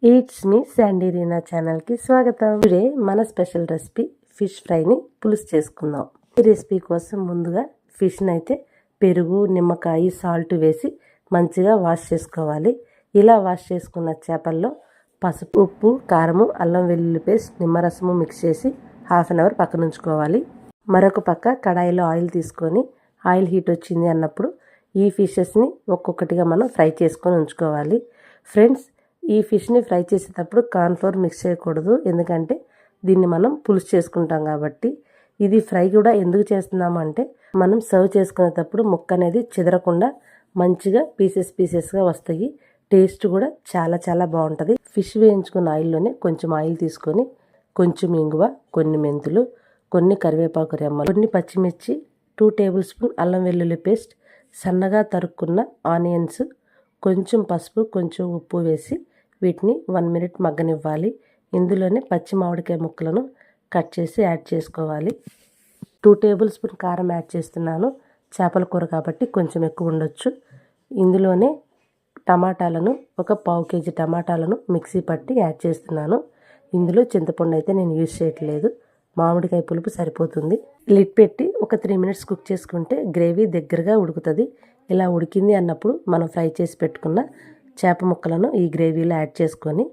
Eats మీ శాండీరీనా ఛానల్కి స్వాగతం. Today మన స్పెషల్ రెసిపీ ఫిష్ ఫ్రైని పులుసు చేసుకుందాం. ఈ రెసిపీ కోసం ముందుగా ఫిష్ని అయితే పెరుగు, నిమ్మకాయ, సాల్ట్ వేసి మంచిగా వాష్ చేసుకోవాలి. ఇలా వాష్ చేసుకున్న చేపల్లో పసుపు, ఉప్పు, కారము, అల్లం వెల్లుల్లి పేస్ట్, నిమ్మరసము మిక్స్ చేసి హాఫ్ అన్ అవర్ పక్కన ఉంచుకోవాలి. మరొక పక్క కడాయిలో ఆయిల్ తీసుకొని ఆయిల్ హీట్ వచ్చింది అన్నప్పుడు ఈ ఫిషెస్ని ఒక్కొక్కటిగా మనం ఫ్రై చేసుకొని ఉంచుకోవాలి. ఫ్రెండ్స్, ఈ ఫిష్ని ఫ్రై చేసేటప్పుడు కార్న్ఫ్లోర్ మిక్స్ చేయకూడదు, ఎందుకంటే దీన్ని మనం పులుసు చేసుకుంటాం కాబట్టి. ఇది ఫ్రై కూడా ఎందుకు చేస్తున్నాము అంటే మనం సర్వ్ చేసుకునేటప్పుడు ముక్క అనేది చెదరకుండా మంచిగా పీసెస్గా వస్తాయి. టేస్ట్ కూడా చాలా చాలా బాగుంటుంది. ఫిష్ వేయించుకున్న ఆయిల్లోనే కొంచెం ఆయిల్ తీసుకొని కొంచెం ఇంగువ, కొన్ని మెంతులు, కొన్ని కరివేపాకు రెమ్మలు, కొన్ని పచ్చిమిర్చి, 2 టేబుల్ స్పూన్ అల్లం వెల్లుల్లి పేస్ట్, సన్నగా తరుక్కున్న ఆనియన్స్, కొంచెం పసుపు, కొంచెం ఉప్పు వేసి వీటిని 1 మినిట్ మగ్గనివ్వాలి. ఇందులోనే పచ్చి మామిడికాయ ముక్కలను కట్ చేసి యాడ్ చేసుకోవాలి. 2 టేబుల్ స్పూన్ కారం యాడ్ చేస్తున్నాను. చేపల కూర కాబట్టి కొంచెం ఎక్కువ ఉండొచ్చు. ఇందులోనే టమాటాలను, ఒక 1/2 కేజీ టమాటాలను మిక్సీ పట్టి యాడ్ చేస్తున్నాను. ఇందులో చింతపండు అయితే నేను యూజ్ చేయట్లేదు, మామిడికాయ పులుపు సరిపోతుంది. లిడ్ పెట్టి ఒక 3 మినిట్స్ కుక్ చేసుకుంటే గ్రేవీ దగ్గరగా ఉడుకుతుంది. ఇలా ఉడికింది అన్నప్పుడు మనం ఫ్రై చేసి పెట్టుకున్న చేప ముక్కలను ఈ గ్రేవీలో యాడ్ చేసుకొని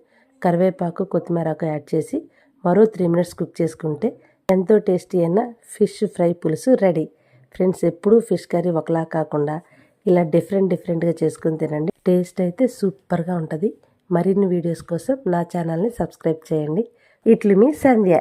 కరివేపాకు, కొత్తిమీరకు యాడ్ చేసి మరో 3 మినిట్స్ కుక్ చేసుకుంటే ఎంతో టేస్టీ అయిన ఫిష్ ఫ్రై పులుసు రెడీ. ఫ్రెండ్స్, ఎప్పుడూ ఫిష్ కర్రీ ఒకలా కాకుండా ఇలా డిఫరెంట్గా చేసుకొని తినండి. టేస్ట్ అయితే సూపర్గా ఉంటుంది. మరిన్ని వీడియోస్ కోసం నా ఛానల్ని సబ్స్క్రైబ్ చేయండి. ఇట్లు మీ సంధ్య.